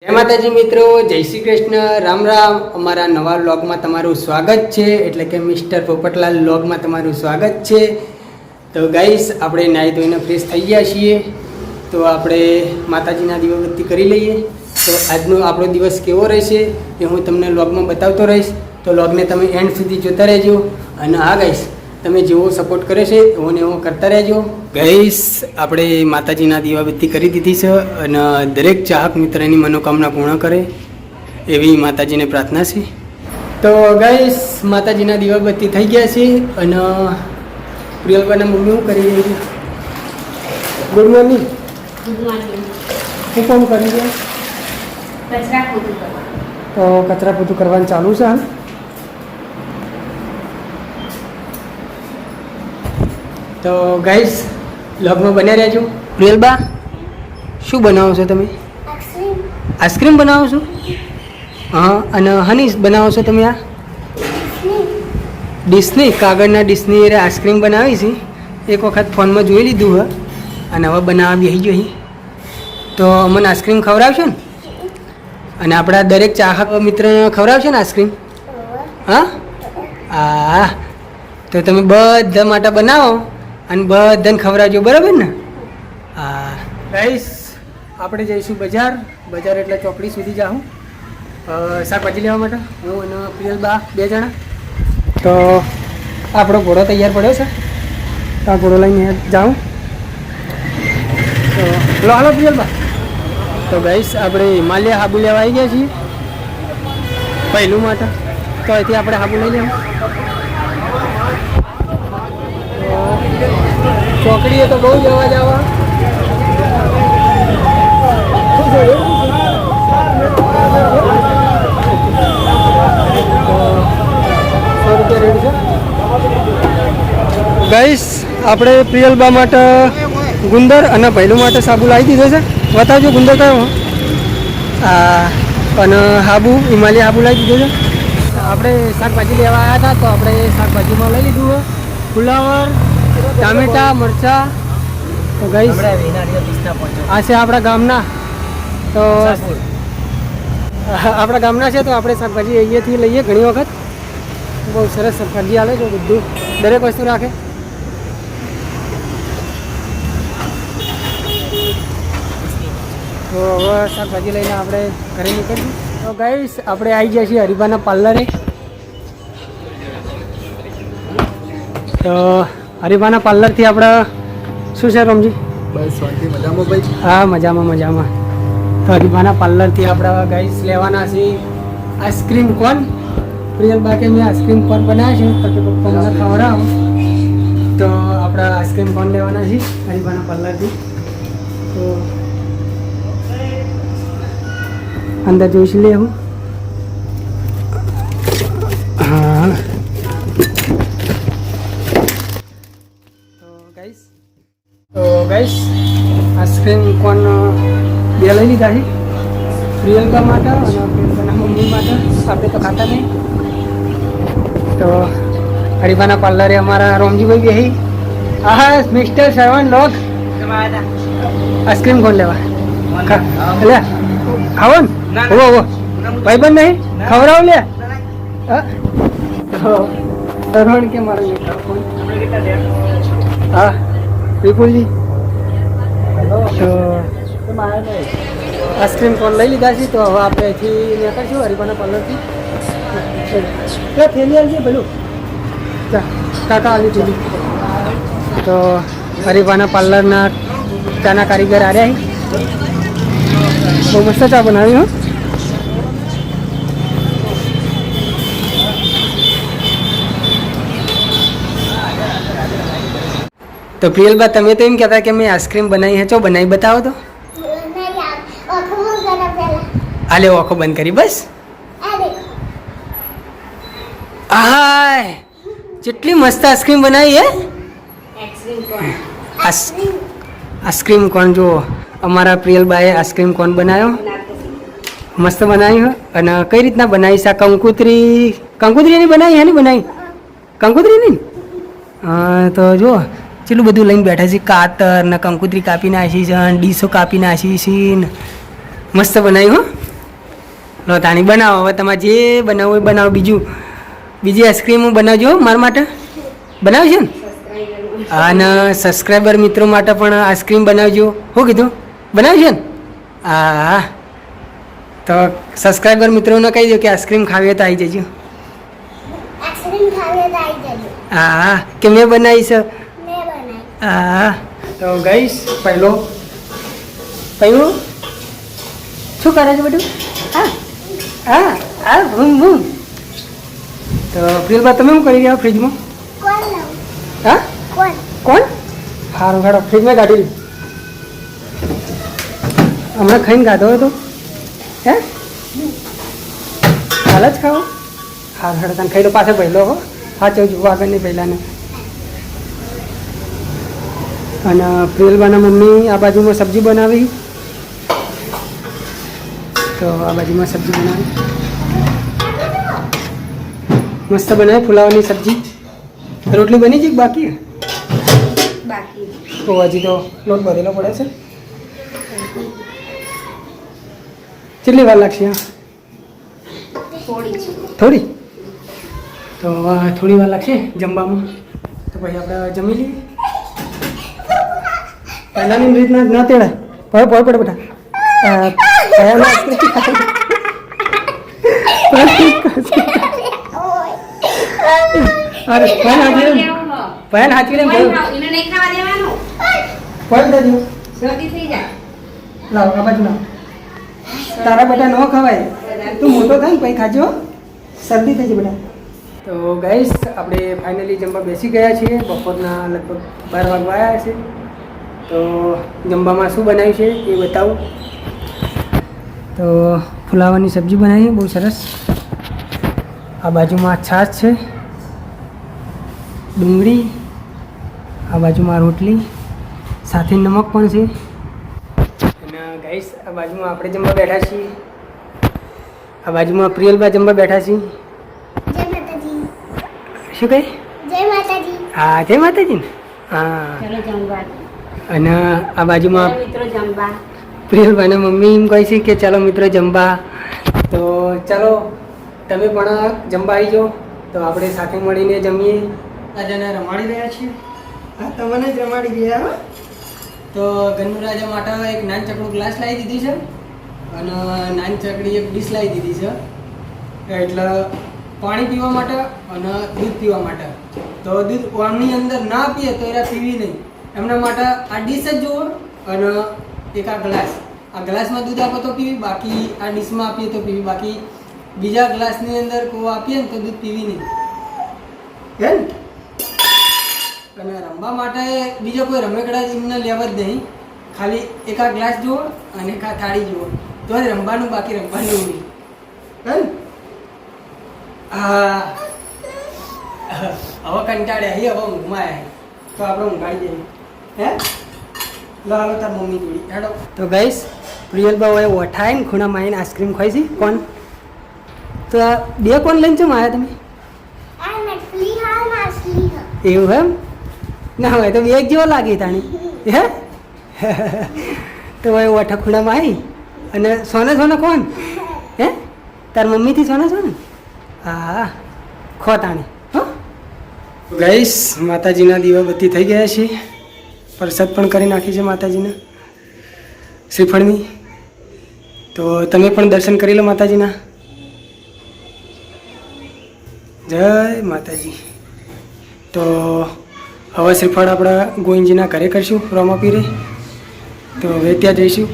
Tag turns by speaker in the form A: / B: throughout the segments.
A: જય માતાજી મિત્રો, જય શ્રી કૃષ્ણ, રામ રામ. અમારા નવા વ્લોગમાં તમારું સ્વાગત છે, એટલે કે મિસ્ટર પોપટલાલ વ્લોગમાં તમારું સ્વાગત છે. તો ગાઈસ, આપણે નાહી ધોઈને ફ્રેશ થઈ ગયા છીએ, તો આપણે માતાજીના દીવાબત્તી કરી લઈએ. તો આજનો આપણો દિવસ કેવો રહેશે એ હું તમને વ્લોગમાં બતાવતો રહીશ, તો વ્લોગને તમે એન્ડ સુધી જોતા રહેજો. અને હા ગાઈસ, તમે જેવો સપોર્ટ કરે છે એવો ને એવો કરતા રહેજો. ગાઈસ, આપણે માતાજીના દીવાબત્તી કરી દીધી છે અને દરેક ચાહક મિત્રની મનોકામના પૂર્ણ કરે એવી માતાજીને પ્રાર્થના છે. તો ગાઈસ, માતાજીના દીવાબત્તી થઈ ગયા છે અને પ્રિયલબાના મમ્મી શું કરી રહી છે? Good morning.
B: Good morning.
A: શું કામ કરી રહ્યા?
B: કચરા પોતું કરવાનું.
A: તો કચરા પોતું કરવાનું ચાલુ છે હાલ. તો ગાઈસ, વ્લોગમાં બન્યા રહેજો. પ્રિયલબા, શું બનાવો છો તમે? આઈસ્ક્રીમ બનાવો છો? હા, અને હની બનાવો છો તમે? આ ડિસ્ની, કાગળના ડિસ્ની એ આઈસ્ક્રીમ બનાવી છે. એક વખત ફોનમાં જોઈ લીધું હે અને હવે બનાવવા બેસી ગઈ. તો અમને આઈસ્ક્રીમ ખવડાવશો ને? અને આપણા દરેક ચાહક મિત્રને ખવડાવશો ને આઈસ્ક્રીમ? હા હા. તો તમે બધા માટે બનાવો અને બધાને ખવડાવજો, બરાબર ને? હા ગાઈસ, આપણે જઈશું બજાર એટલે ચોકડી સુધી જાઉં શાકભાજી લેવા માટે, હું અને પ્રિયલબા 2 જણા. તો આપણો ઘોડો તૈયાર પડ્યો છે, તો આ ઘોડો લઈને જાઉં. તો લો હાલો પ્રિયલબા. તો ગાઈસ, આપણે હિમાલય હાબુ લેવા આવી ગયા છીએ પહેલું માટે, તો અહીંથી આપણે હાબુ લઈ લેવું. ચોકડીએ તો બહુ જવા જવા. ગાઈસ, આપણે પ્રિયલબા માટે ગુંદર અને ભૈલું માટે સાબુ લાવી દીધો છે. બતાવજો ગુંદર કયો? અને હાબુ હિમાલય હાબુ લાવી દીધો છે. આપણે શાકભાજી લેવા આવ્યા હતા, તો આપણે શાકભાજીમાં લઈ લીધું હોય ફુલાવર, ટામેટા, મરચાં. તો ગાઈસ, આ છે આપણા ગામના, તો આપણા ગામના છે, તો આપણે શાકભાજી અહીંયાથી લઈએ ઘણી વખત. બહુ સરસ શાકભાજી આવે છે, બધું દરેક વસ્તુ રાખે. તો હવે શાકભાજી લઈને આપણે ઘરે નીકળીએ. તો ગાઈસ, આપણે આવી ગયા છીએ હરિભાના પાર્લરે. તો હરિભાના પાર્લરથી આપણે શું છે રમજી?
C: બસ શાંતિ, મજામાં ભાઈ?
A: હા, મજામાં. તો હરિભાના પાર્લરથી આપણે ગાઈસ લેવાના છે આઈસ્ક્રીમ કોન. પ્રિયલબા કે મેં આઈસ્ક્રીમ કોન બનાવ્યા છે, તો કે પપ્પાને ખવડાવો. તો આપણે આઈસ્ક્રીમ કોન લેવાના છે હરિભાના પાર્લરથી. તો અંદર જોઈશ લે હું. હા, તો ગાઈસ આઈસ્ક્રીમ કોન 2 લઈ લીધા છે, પ્રિયલબા માટે અને પ્રિયલબાના મમ્મી માટે. આપણે તો ખાતા નહીં. તો હરિભાના પાર્લરે અમારા રોમજીભાઈ બેહી. હા, મિસ્ટર શ્રવણ લોક આઈસ્ક્રીમ કોન લેવા લે. ખાવો ને? હો ભાઈબંધ નહીં ખવડાવ લે. શ્રવણ કે મારે હા વિપુલજી. તો આઈસ્ક્રીમ કોન લઈ લીધા છે, તો હવે આપણે અહીંથી નીકળશું હરિભાના પાર્લરથી. થેલી આવશે પેલું કાકા આવી થેલી. તો હરિભાના પાર્લરના ચાના કારીગર આવ્યા. બહુ મસ્ત ચા બનાવી. હો, તો પ્રિયલબા, તમે તો એમ કહેતા કે મેં આઈસ્ક્રીમ બનાવી. ચો બનાવી બતાવો તો. આ લે, આંખો બંધ કરી બસ. હાય, કેટલી મસ્ત આઈસ્ક્રીમ બનાવી હે. આઈસ્ક્રીમ કોન જો અમારા પ્રિયલબાએ આઈસ્ક્રીમ કોન બનાવ્યો, મસ્ત બનાવી. અને કઈ રીતના બનાવી છે? કંકુતરીની બનાવી? હેની બનાવી? કંકુતરીની. હા, તો જો કેટલું બધું લઈને બેઠા છે. કાતર ને કંકુતરી કાપી નાખી છે, ડીશો કાપી નાખી છે. મસ્ત બનાવી. હો, લો તાણી બનાવો હવે તમારે જે બનાવવું હોય બનાવો બીજી આઈસ્ક્રીમ બનાવજો મારા માટે બનાવજો ને અને સબસ્ક્રાઈબર મિત્રો માટે પણ આઈસ્ક્રીમ બનાવજો શું કીધું બનાવજો ને હા તો સબસ્ક્રાઈબર મિત્રોને કહી દો કે આઈસ્ક્રીમ ખાવી હોય તો આવી જજો હા કે મેં બનાવી છે હા તો ગઈશ પહેલું શું કરે છે બધું હા હા હા બૂમ તો પ્રિયલબા તમે શું કરી રહ્યા ફ્રીજમાં હા કોણ સારું ખાડો ફ્રીજમાં કાઢી હમણાં ખાઈને ગાધો હતો હે હાલ જ ખાઓ સારું ખાડો તને ખાઈ લો પાછળ પહેલો હો હા ચૌ જોવા આગળ નહીં પહેલાંને અને પ્રિયલબાના મમ્મી આ બાજુમાં સબ્જી બનાવી તો આ બાજુમાં સબ્જી બનાવી મસ્ત બનાવી ફુલાવાની સબ્જી રોટલી બની છે બાકી તો હજી તો લોટ બધેલો પડે છે કેટલી વાર લાગશે થોડી તો થોડી વાર લાગશે જમવામાં તો પછી આપણે જમી લઈએ પહેલાંની રીતના ન તેડાય પડે બેટા અરે ફેન હાચી લાવ આ બાજુ લાવ તારા બેટા ન ખવાય તું મોટો થાય ને પછી ખાજો શરદી થઈ છે બેટા તો ગાઈસ આપણે ફાઇનલી જમવા બેસી ગયા છીએ બપોરના લગભગ 12 વાગવા આવ્યા છે તો જમવામાં શું બનાવ્યું છે એ બતાવું તો ફુલાવાની સબ્જી બનાવી બહુ સરસ આ બાજુમાં છાશ છે ડુંગળી આ બાજુમાં રોટલી સાથે નમક પણ છે અને ગાઈસ આ બાજુમાં આપણે જમવા બેઠા છીએ આ બાજુમાં પ્રિયલબા જમવા બેઠા છીએ શું કહે હા જય માતાજી ને હા અને આ બાજુમાં પ્રિયલભાઈના મમ્મી એમ કહે છે કે ચાલો મિત્રો જમવા તો ચાલો તમે પણ જમવા આવી જાઓ તો આપણે સાથે મળીને જમીએ રાજાને રમાડી રહ્યા છીએ હા તમને જ રમાડી રહ્યા તો ગન્નુ રાજા માટે એક નાન ચકડું ગ્લાસ લાવી દીધી છે અને નાન ચકડી એક ડીશ લાવી દીધી છે એટલે પાણી પીવા માટે અને દૂધ પીવા માટે તો દૂધ પાણીની અંદર ના પીએ તો એના પીવી નહીં એમના માટે આ ડીશ જ જુઓ અને એક આ ગ્લાસમાં દૂધ આપો તો પીવી બાકી આ ડીશમાં આપીએ તો પીવી બાકી બીજા ગ્લાસની અંદર કોઈ આપીએ ને તો દૂધ પીવી નહીં હે ને અને રમવા માટે બીજો કોઈ રમકડા એમને લેવા જ નહીં ખાલી એક આ ગ્લાસ જુઓ અને એક આ થાળી જુઓ તો જ રમવાનું બાકી રમવાનું નહીં હે ને હા હવે કંટાળ્યા હવે ઊંઘમાં આવ્યા તો આપણે ઊંઘાડી જઈએ હે લો હાલો તાર મમ્મી જોડી હેડો તો ગાઈસ પ્રિયલબા હોય ઓઠાઈને ખૂણામાં આવીને આઈસ્ક્રીમ ખાઈ છે કોણ તો આ બે કોણ લઈને ચમ આવ્યા તમે એવું એમ ના હોય તો બે એક જેવો લાગી તાણી હે તો હોય ઓઠા ખૂણામાં આવી અને સોને કોણ હે તાર મમ્મીથી સોને હા ખો તાણી હો ગાઈસ માતાજીના દીવાબત્તી થઈ ગયા છે પ્રસાદ પણ કરી નાખી છે માતાજીના શ્રીફળની તો તમે પણ દર્શન કરી લો માતાજીના જય માતાજી તો હવે શ્રીફળ આપણા ગોવિંદજીના ઘરે કરશું રોમાપીરે તો હવે ત્યાં જઈશું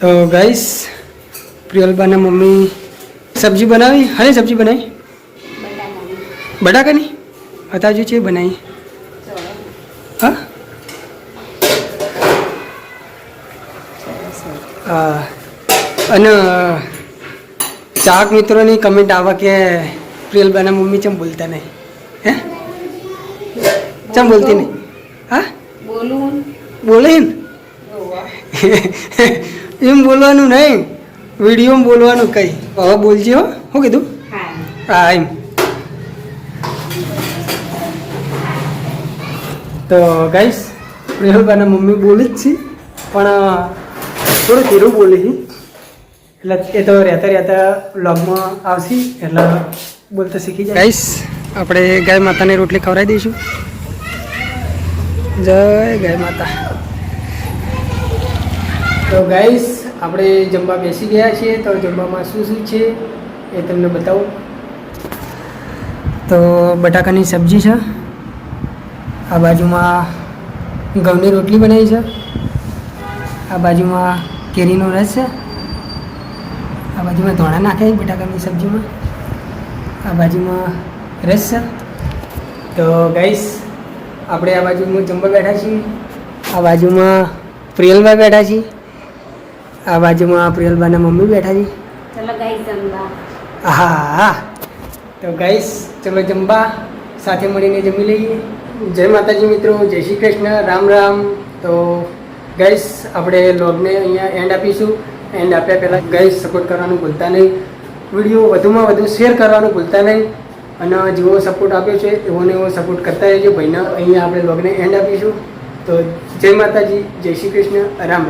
A: તો ગાઈસ પ્રિયલબાના મમ્મી સબ્જી બનાવી હાને સબ્જી બનાવી
B: બટાકાની
A: બટાકાની અત્યારે છે બનાવી
B: ચોળો
A: હા હા. અને ચાહક મિત્રોની કમેન્ટ આવે કે પ્રિયલબાના મમ્મી ચમ બોલતા નહીં હે ચમ બોલતી નહીં હા
B: બોલું
A: બોલે ને
B: ઓવા
A: એમ બોલવાનું નહીં વિડીયોમાં બોલવાનું કંઈ હવે બોલજે હો શું કીધું
B: હા
A: હા એમ તો ગાઈસ પ્રિયલબાના મમ્મી બોલી જ છે પણ થોડું ધીરું બોલી છે એટલે એ તો રહેતા રહેતા વ્લોગમાં આવશે એટલે બોલતા શીખી જાય ગાઈસ આપણે ગાય માતાને રોટલી ખવડાવી દઈશું જય ગાય માતા તો ગાઈસ આપણે જમવા બેસી ગયા છીએ તો જમવામાં શું શું છે એ તમને બતાવું તો બટાકાની સબ્જી છે આ બાજુમાં ઘઉંની રોટલી બનાવી છે આ બાજુમાં કેરીનો રસ છે આ બાજુમાં ધોણા નાખે બટાકાની સબ્જીમાં આ બાજુમાં રસ છે તો ગાઈસ આપણે આ બાજુમાં જમવા બેઠા છીએ આ બાજુમાં પ્રિયલભાઈ બેઠા છીએ આ બાજુમાં પ્રિયલબાના મમ્મી બેઠા છે
B: ચલો ગાઈસ જમવા
A: હા હા તો ગાઈસ ચલો જમવા સાથે મળીને જમી લઈએ જય માતાજી મિત્રો જય શ્રી કૃષ્ણ રામ રામ તો ગાઈસ આપણે લોગને અહીંયા એન્ડ આપીશું એન્ડ આપ્યા પહેલાં ગાઈસ સપોર્ટ કરવાનું ભૂલતા નહીં વિડીયો વધુમાં વધુ શેર કરવાનું ભૂલતા નહીં અને જેવો સપોર્ટ આપ્યો છે એવો ને એવો સપોર્ટ કરતા રહેજો ભાઈને અહીંયા આપણે લોગને એન્ડ આપીશું તો જય માતાજી જય શ્રી કૃષ્ણ રામ રામ